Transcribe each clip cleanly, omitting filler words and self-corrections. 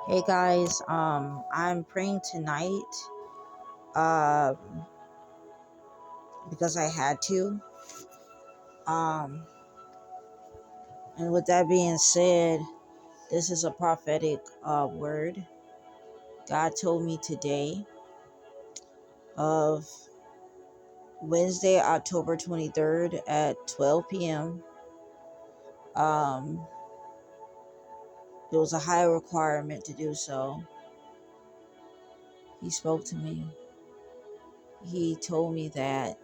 Hey guys, I'm praying tonight, um, because I had to. Um, and with that being said, this is a prophetic word. God told me today of Wednesday, October 23rd at 12 p.m. Um, it was a high requirement to do so. He spoke to me. He told me that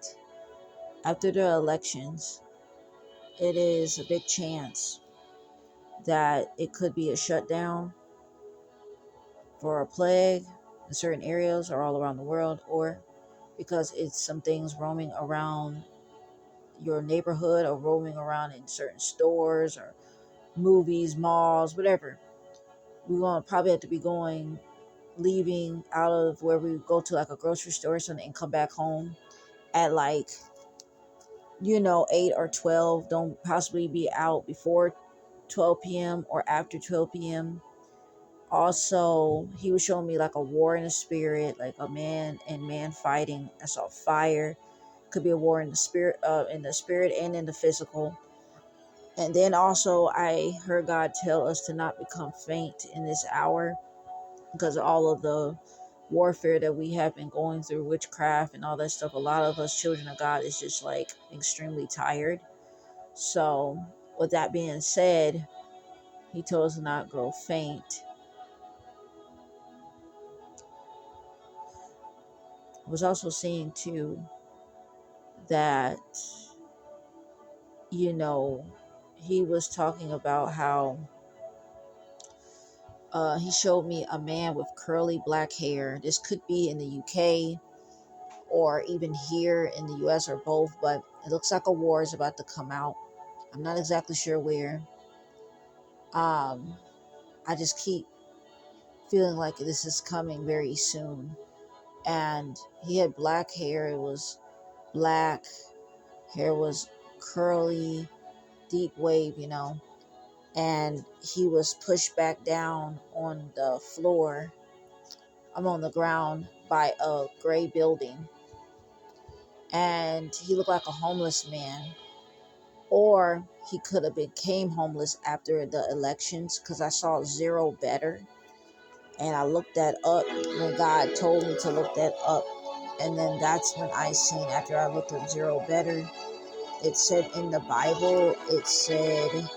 after the elections, it is a big chance that it could be a shutdown for a plague in certain areas or all around the world, or because it's some things roaming around your neighborhood or roaming around in certain stores or movies, malls, whatever. We're going to probably have to be leaving out of where we go to like a grocery store or something and come back home at like, 8 or 12. Don't possibly be out before 12 p.m. or after 12 p.m. Also, he was showing me like a war in the spirit, like a man and man fighting. I saw fire. Could be a war in the spirit and in the physical. And then also, I heard God tell us to not become faint in this hour because of all of the warfare that we have been going through, witchcraft and all that stuff. A lot of us children of God is just like extremely tired. So, with that being said, he told us to not grow faint. I was also seeing too that, you know, he was talking about how he showed me a man with curly black hair. This could be in the UK or even here in the US or both, but it looks like a war is about to come out. I'm not exactly sure where. Um, I just keep feeling like this is coming very soon. And he had black hair. It was black. Hair was curly, deep wave. And he was pushed back down on the floor. I'm on the ground by a gray building, and he looked like a homeless man, or he could have became homeless after the elections because I saw zero better, and I looked that up when God told me to look that up, and then that's when I seen after I looked up zero better. It said in the Bible, it said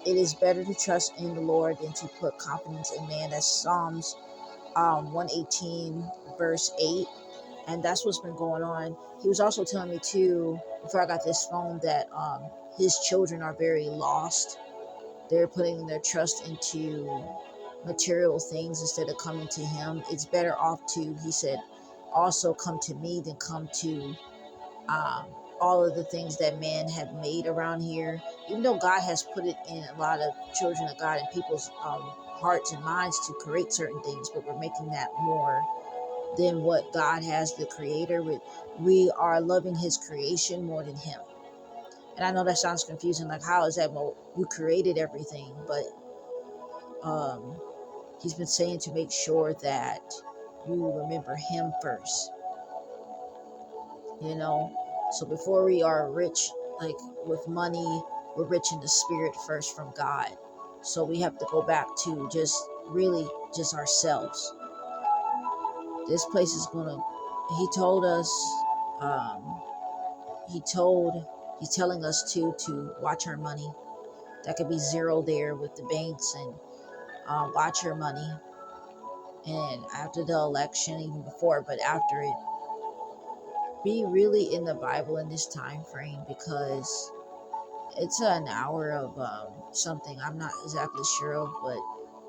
it is better to trust in the Lord than to put confidence in man. That's Psalms 118 verse 8. And that's what's been going on. He was also telling me too, before I got this phone, that his children are very lost. They're putting their trust into material things instead of coming to him. It's better off to, he said, also come to me than come to um, all of the things that man have made around here. Even though God has put it in a lot of children of God and people's hearts and minds to create certain things, but we're making that more than what God has, the creator. We are loving his creation more than him. And I know that sounds confusing, like how is that? Well, you created everything, but um he's been saying to make sure that you remember him first, you know. So before we are rich, like with money, we're rich in the spirit first from God. So we have to go back to just really just ourselves. This place is gonna, he told us, um he told he's telling us to watch our money. That could be zero there with the banks, and watch your money. And after the election, even before, but after it, be really in the Bible in this time frame, because it's an hour of something I'm not exactly sure of, but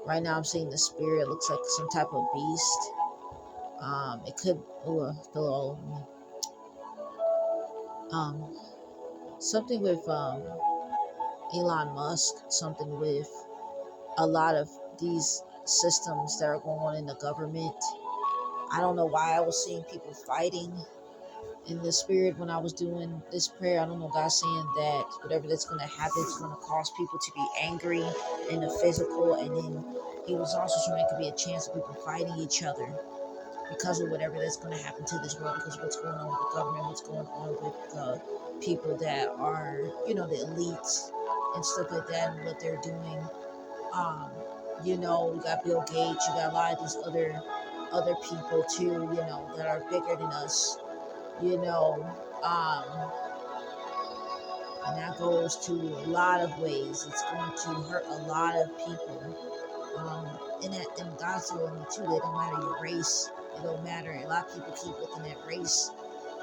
right now I'm seeing the spirit. It looks like some type of beast. It could, feel all over me. Something with Elon Musk, something with a lot of these systems that are going on in the government. I don't know why I was seeing people fighting in the spirit when I was doing this prayer. I don't know, God saying that whatever that's going to happen is going to cause people to be angry in the physical, and then He was also showing it could be a chance of people fighting each other because of whatever that's going to happen to this world, because of what's going on with the government, what's going on with the people that are, the elites and stuff like that, and what they're doing. Um, you got Bill Gates, you got a lot of these other people too, that are bigger than us, you know, um, and that goes to a lot of ways. It's going to hurt a lot of people. And God's telling me too, that it don't matter your race, it don't matter. A lot of people keep within that race.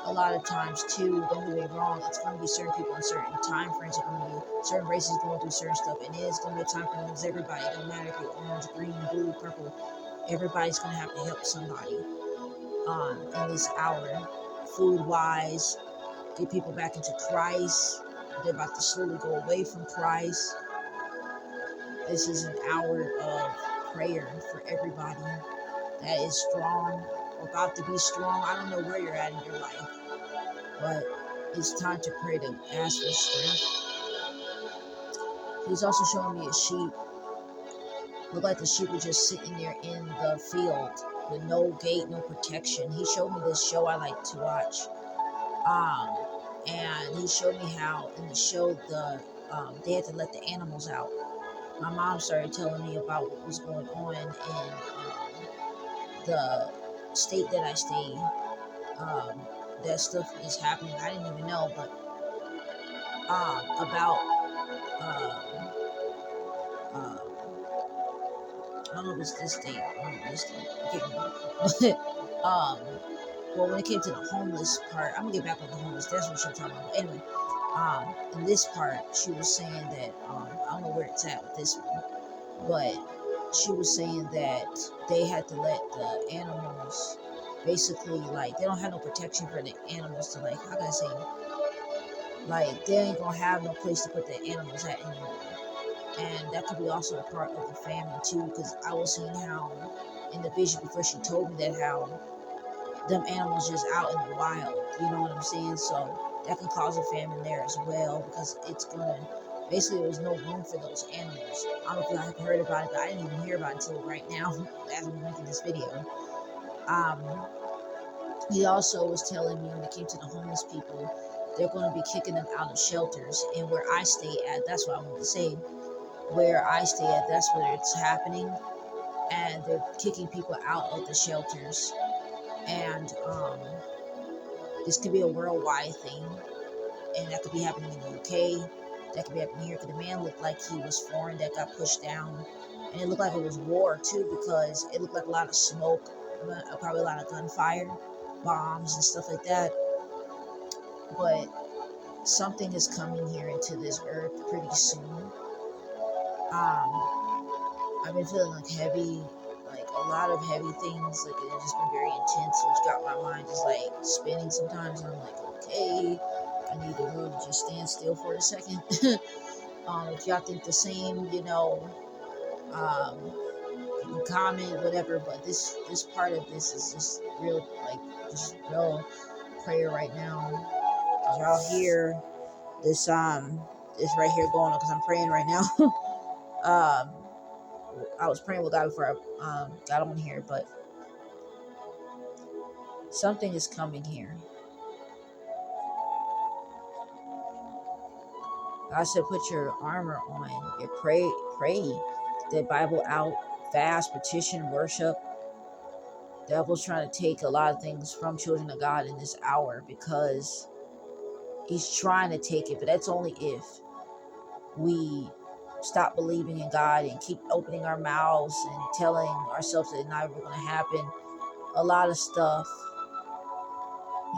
A lot of times too, don't get me wrong, it's going to be certain people in certain time frames are going to be certain races going through certain stuff, and it is going to be a time frame that everybody. It don't matter if you're orange, green, blue, purple. Everybody's going to have to help somebody in this hour, food wise, get people back into Christ. They're about to slowly go away from Christ. This is an hour of prayer for everybody that is strong, or about to be strong. I don't know where you're at in your life, but it's time to pray, to ask for strength. He's also showing me a sheep. Looked like the sheep were just sitting there in the field with no gate, no protection. He showed me this show I like to watch. And he showed me how in the show they had to let the animals out. My mom started telling me about what was going on in the state that I stay. That stuff is happening. I didn't even know, but about uh, I don't know if it's this state. I don't know this state. I can't remember. Well, when it came to the homeless part, I'm gonna get back on the homeless. That's what she was talking about. But anyway, in this part, she was saying that I don't know where it's at with this one, but she was saying that they had to let the animals basically, like, they don't have no protection for the animals to, like, how can I say, like, they ain't gonna have no place to put the animals at anymore. And that could be also a part of the family too, because I was seeing how in the vision before she told me that how them animals just out in the wild, you know what I'm saying? So that can cause a famine there as well, because it's gonna basically, there's no room for those animals. I don't know if y'all have heard about it, but I didn't even hear about it until right now as I'm making this video. He also was telling me when it came to the homeless people, they're going to be kicking them out of shelters. And where I stay at, that's what I wanted to say. Where I stay at, that's where it's happening. And they're kicking people out of the shelters. And this could be a worldwide thing. And that could be happening in the UK. That could be happening here. Because the man looked like he was foreign that got pushed down. And it looked like it was war too, because it looked like a lot of smoke, probably a lot of gunfire, bombs and stuff like that. But something is coming here into this earth pretty soon. I've been feeling like heavy, like a lot of heavy things, like it's just been very intense, which got my mind just like spinning sometimes, and I'm like, okay, I need the world to just stand still for a second. If y'all think the same, you can comment, whatever, but this part of this is just real, like, just real prayer right now. Y'all hear this right here going on, because I'm praying right now. I was praying with God before I got on here, but something is coming here. God said, put your armor on. You pray the Bible out, fast, petition, worship. Devil's trying to take a lot of things from children of God in this hour, because he's trying to take it, but that's only if we stop believing in God and keep opening our mouths and telling ourselves that it's not ever going to happen. A lot of stuff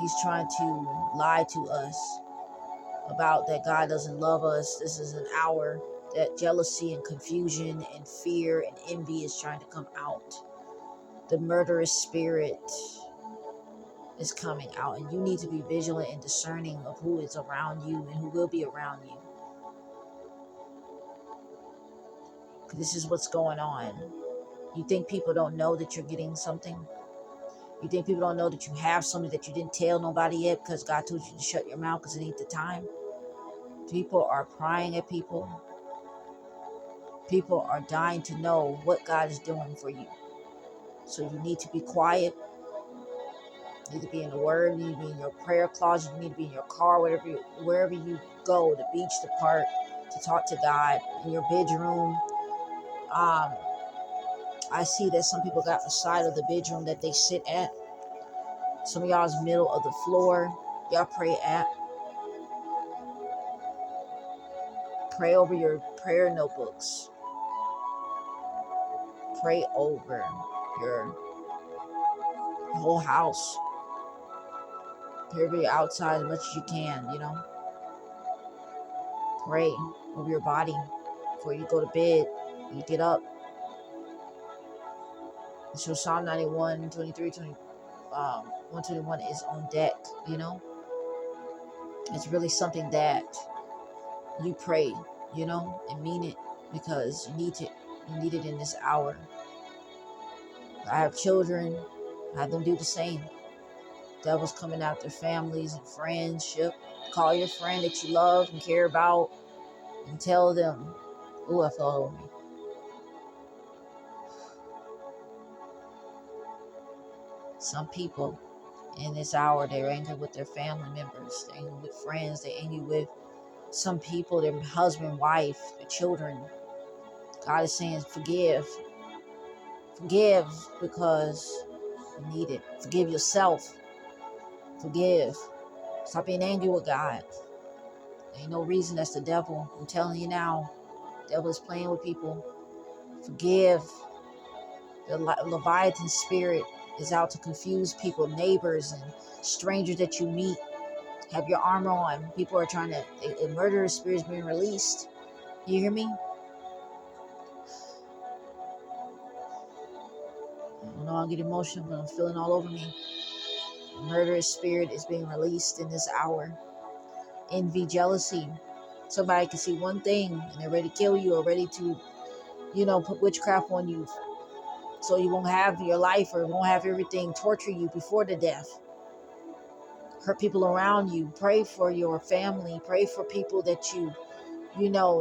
he's trying to lie to us about, that God doesn't love us. This is an hour that jealousy and confusion and fear and envy is trying to come out. The murderous spirit is coming out, and you need to be vigilant and discerning of who is around you and who will be around you. This is what's going on. You think people don't know that you're getting something? You think people don't know that you have something that you didn't tell nobody yet because God told you to shut your mouth because it ain't the time? People are prying at people. People are dying to know what God is doing for you. So you need to be quiet. You need to be in the Word. You need to be in your prayer closet. You need to be in your car, wherever you go, the beach, the park, to talk to God. In your bedroom. I see that some people got a side of the bedroom that they sit at. Some of y'all's middle of the floor. Y'all pray at. Pray over your prayer notebooks. Pray over your whole house. Pray over your outside as much as you can, Pray over your body before you go to bed. You get up. So Psalm 91, 23, 121 is on deck, It's really something that you pray, and mean it, because you need it. You need it in this hour. I have children. I have them do the same. Devils coming after families and friendship. Call your friend that you love and care about and tell them, "Ooh, I fell over me." Some people in this hour, they're angry with their family members, they're angry with friends, they're angry with some people, their husband, wife, their children. God is saying, forgive. Forgive, because you need it. Forgive yourself. Forgive. Stop being angry with God. There ain't no reason. That's the devil. I'm telling you now. The devil is playing with people. Forgive. The Leviathan spirit is out to confuse people, neighbors and strangers that you meet. Have your armor on. People are trying to, a murderous spirit is being released. You hear me? I don't know, I'll get emotional, but I'm feeling all over me. A murderous spirit is being released in this hour. Envy, jealousy. Somebody can see one thing and they're ready to kill you or ready to, put witchcraft on you. So you won't have your life or won't have everything, torture you before the death. Hurt people around you. Pray for your family. Pray for people that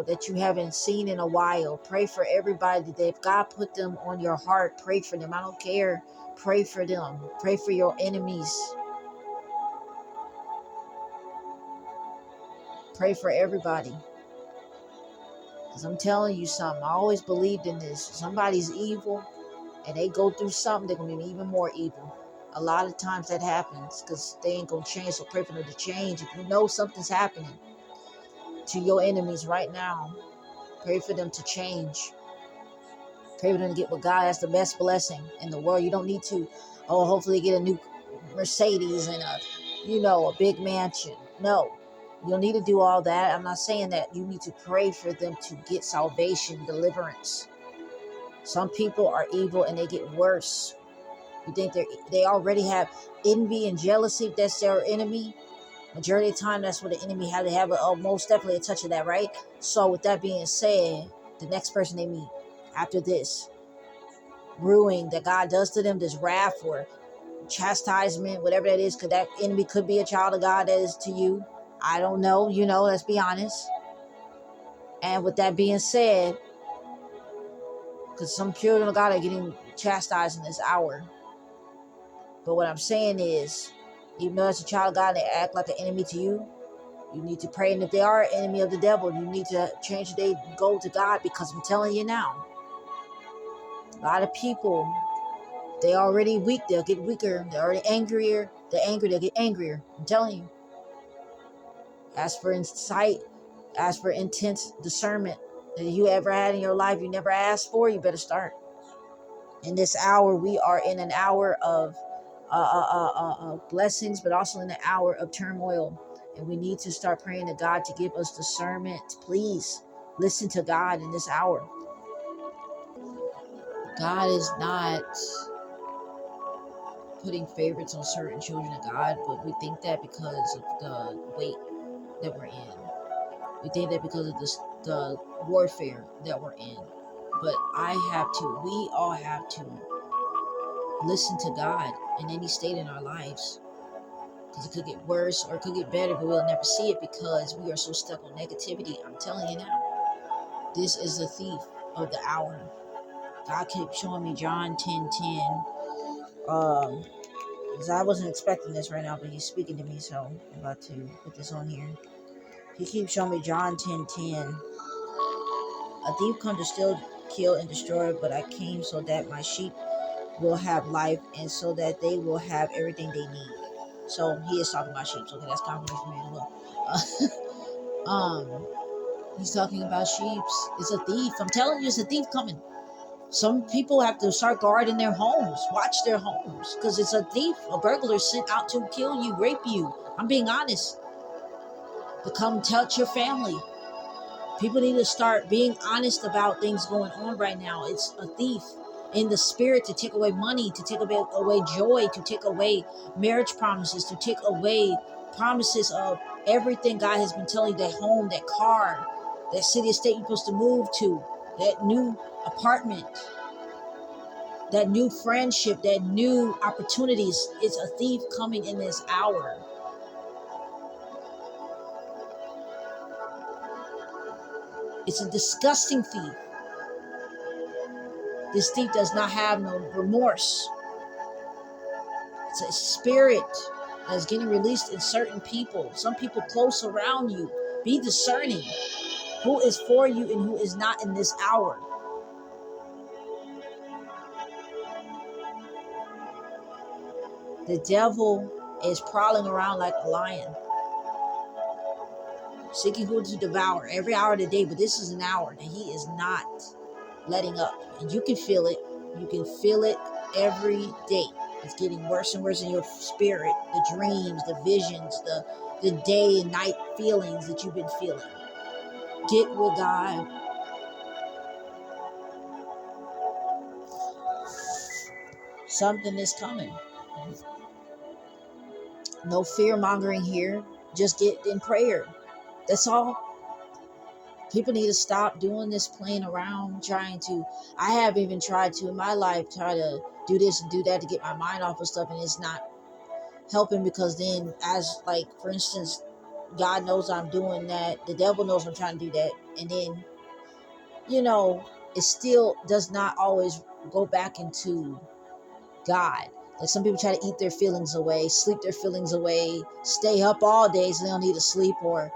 that you haven't seen in a while. Pray for everybody that if God put them on your heart, pray for them. I don't care. Pray for them. Pray for your enemies. Pray for everybody. Because I'm telling you something. I always believed in this. Somebody's evil and they go through something, they're going to be even more evil. A lot of times that happens because they ain't going to change. So pray for them to change. If you know something's happening to your enemies right now, pray for them to change. Pray for them to get with God. That's the best blessing in the world. You don't need to, hopefully get a new Mercedes and a big mansion. No, you don't need to do all that. I'm not saying that. You need to pray for them to get salvation, deliverance. Some people are evil and they get worse. You think they already have envy and jealousy? That's their enemy. Majority of the time, that's what the enemy had to have. Most definitely a touch of that, right? So with that being said, the next person they meet after this ruining that God does to them, this wrath or chastisement, whatever that is, because that enemy could be a child of God that is to you. I don't know, let's be honest. And with that being said, because some children of God are getting chastised in this hour. But what I'm saying is, even though it's a child of God, they act like an enemy to you. You need to pray. And if they are an enemy of the devil, you need to change their goal to God, because I'm telling you now, a lot of people, they already weak, they'll get weaker. They're already angrier. They're angry, they'll get angrier. I'm telling you. Ask for insight. Ask for intense discernment that you ever had in your life you never asked for. You better start. In this hour, we are in an hour of blessings, but also in an hour of turmoil. And we need to start praying to God to give us discernment. Please listen to God in this hour. God is not putting favorites on certain children of God, but we think that because of the weight that we're in. We think that because of the warfare that we're in. But we all have to listen to God in any state in our lives. Because it could get worse or it could get better, but we'll never see it because we are so stuck on negativity. I'm telling you now, this is a thief of the hour. God kept showing me John 10:10. Because I wasn't expecting this right now, but he's speaking to me, so I'm about to put this on here. He keeps showing me John 10:10. A thief comes to steal, kill, and destroy, but I came so that my sheep will have life and so that they will have everything they need. So he is talking about sheep. So okay, that's confirmation for me as well. He's talking about sheep. It's a thief. I'm telling you, it's a thief coming. Some people have to start guarding their homes, watch their homes, because it's a thief, a burglar sent out to kill you, rape you. I'm being honest. To come touch your family. People need to start being honest about things going on right now. It's a thief in the spirit to take away money, to take away joy, to take away marriage promises, to take away promises of everything God has been telling you, that home, that car, that city or state you're supposed to move to, that new apartment, that new friendship, that new opportunities. It's a thief coming in this hour. It's a disgusting thief. This thief does not have no remorse. It's a spirit that's getting released in certain people. Some people close around you. Be discerning who is for you and who is not in this hour. The devil is prowling around like a lion, seeking who to devour every hour of the day. But this is an hour that he is not letting up. And you can feel it. You can feel it every day. It's getting worse and worse in your spirit. The dreams, the visions, the day and night feelings that you've been feeling. Get with God. Something is coming. No fear mongering here. Just get in prayer. That's all. People need to stop doing this, playing around, trying to. I have even tried to in my life try to do this and do that to get my mind off of stuff, and it's not helping, because then, as like for instance, God knows I'm doing that, the devil knows I'm trying to do that, and then it still does not always go back into God. Like some people try to eat their feelings away, sleep their feelings away, stay up all day so they don't need to sleep, or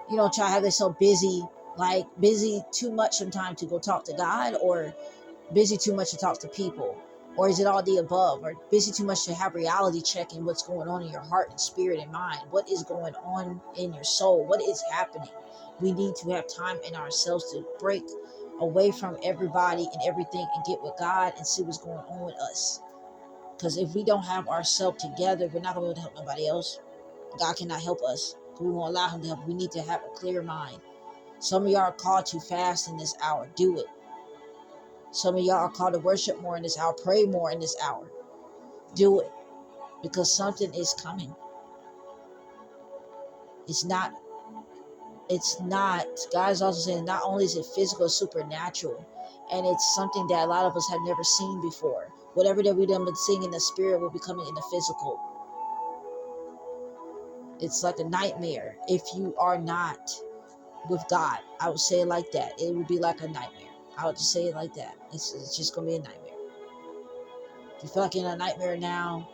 try to have themselves busy, like busy too much sometimes to go talk to God, or busy too much to talk to people, or is it all the above, or busy too much to have reality check in what's going on in your heart and spirit and mind? What is going on in your soul? What is happening? We need to have time in ourselves to break away from everybody and everything and get with God and see what's going on with us. Because if we don't have ourselves together, we're not going to be able to help nobody else. God cannot help us. We won't allow him to help. We need to have a clear mind. Some of y'all are called to fast in this hour. Do it. Some of y'all are called to worship more in this hour. Pray more in this hour. Do it. Because something is coming. It's not. God's also saying not only is it physical, it's supernatural. And it's something that a lot of us have never seen before. Whatever that we've been seeing in the spirit will be coming in the physical. It's like a nightmare if you are not with God. I would say it like that. It would be like a nightmare. I would just say it like that. It's just going to be a nightmare. If you feel like you're in a nightmare now,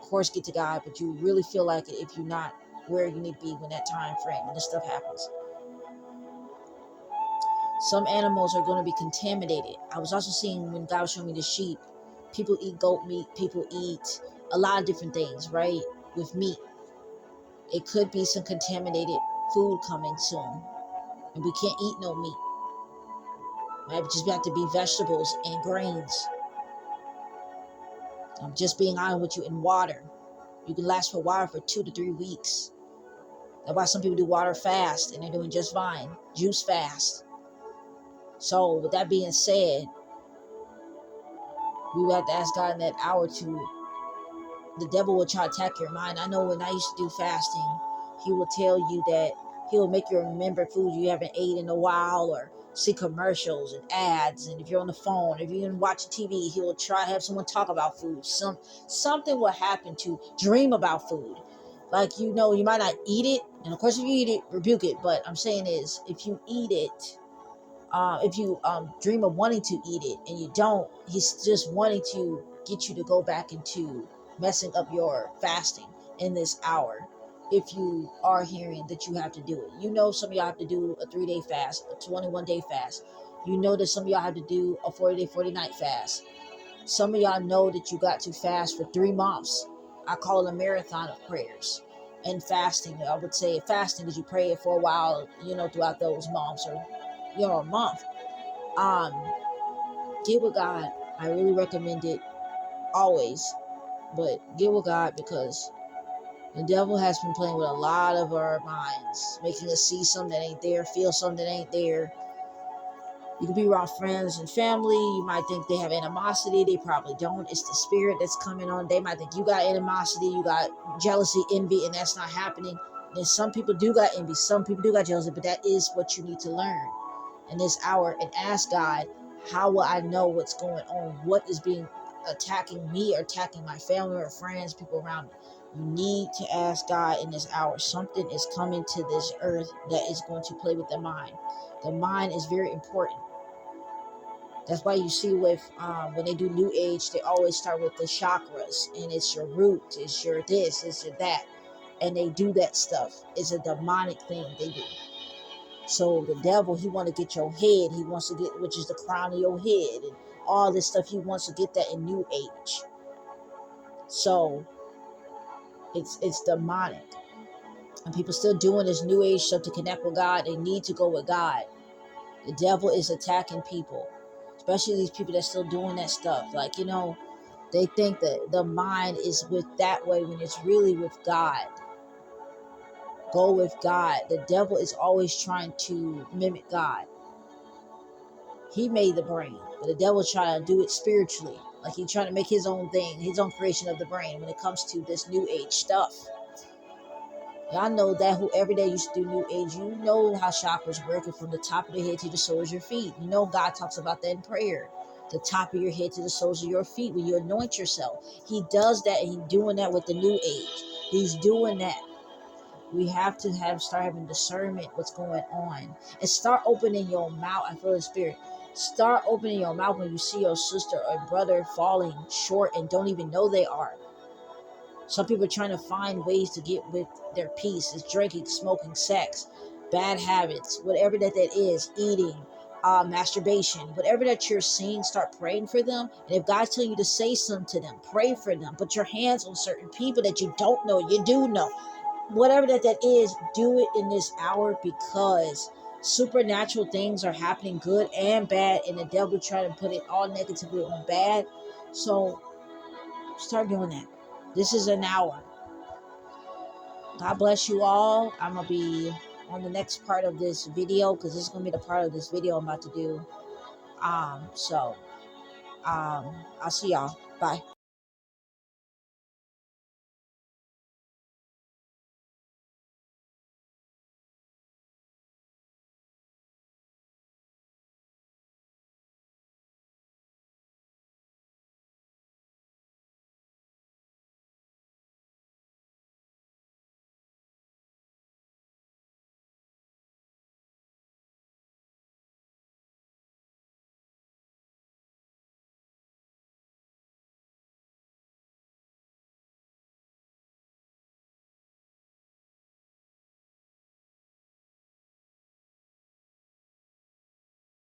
of course get to God, but you really feel like it if you're not where you need to be when that time frame, when this stuff happens. Some animals are going to be contaminated. I was also seeing when God was showing me the sheep, people eat goat meat, people eat a lot of different things, right? With meat. It could be some contaminated food coming soon. And we can't eat no meat. Right? We just have to be vegetables and grains. I'm just being honest with you. In water. You can last for water for 2 to 3 weeks. That's why some people do water fast and they're doing just fine. Juice fast. So with that being said, we will have to ask God in that hour to, the devil will try to attack your mind. I know when I used to do fasting, he will tell you that he will make you remember food you haven't ate in a while, or see commercials and ads. And if you're on the phone, if you're watching TV, he will try to have someone talk about food. Something will happen to dream about food. Like, you might not eat it. And of course, if you eat it, rebuke it. But I'm saying is, if you eat it, If you dream of wanting to eat it and you don't, he's just wanting to get you to go back into messing up your fasting in this hour. If you are hearing that you have to do it, some of y'all have to do a 3-day fast, a 21-day fast. That some of y'all have to do a 40-day, 40-night fast. Some of y'all know that you got to fast for 3 months. I call it a marathon of prayers and fasting. I would say fasting because you pray it for a while, throughout those months, or a month. Get with God. I really recommend it always, but get with God, because the devil has been playing with a lot of our minds, making us see something that ain't there, feel something that ain't there. You can be around friends and family. You might think they have animosity. They probably don't. It's the spirit that's coming on. They might think you got animosity, you got jealousy, envy, and that's not happening. And some people do got envy. Some people do got jealousy, but that is what you need to learn in this hour, and ask God, how will I know what's going on? What is being attacking me or attacking my family or friends, people around me? You need to ask God in this hour. Something is coming to this earth that is going to play with the mind. The mind is very important. That's why you see with when they do New Age, they always start with the chakras, and it's your root, it's your this, it's your that, and they do that stuff. It's a demonic thing they do. So the devil, he want to get your head. He wants to get, which is the crown of your head, and all this stuff. He wants to get that in New Age. So it's demonic, and people still doing this New Age stuff to connect with God. They need to go with God. The devil is attacking people, especially these people that's still doing that stuff. Like, they think that the mind is with that way when it's really with God. Go with God. The devil is always trying to mimic God. He made the brain, but the devil's trying to do it spiritually. Like, he's trying to make his own thing, his own creation of the brain when it comes to this New Age stuff. Y'all know that whoever they used to do New Age, you know how chakras working from the top of the head to the soles of your feet. You know God talks about that in prayer. The top of your head to the soles of your feet when you anoint yourself. He does that, and he's doing that with the New Age. He's doing that. We have to start having discernment what's going on, and start opening your mouth. I feel the spirit. Start opening your mouth when you see your sister or brother falling short and don't even know they are. Some people are trying to find ways to get with their peace. It's drinking, smoking, sex, bad habits, whatever that is, eating, masturbation, whatever that you're seeing. Start praying for them. And if God's telling you to say something to them, pray for them. Put your hands on certain people that you don't know, you do know. Whatever that is, do it in this hour, because supernatural things are happening, good and bad, and the devil trying to put it all negatively on bad. So start doing that. This is an hour. God bless you all. I'm gonna be on the next part of this video, because this is gonna be the part of this video I'm about to do. I'll see y'all. Bye.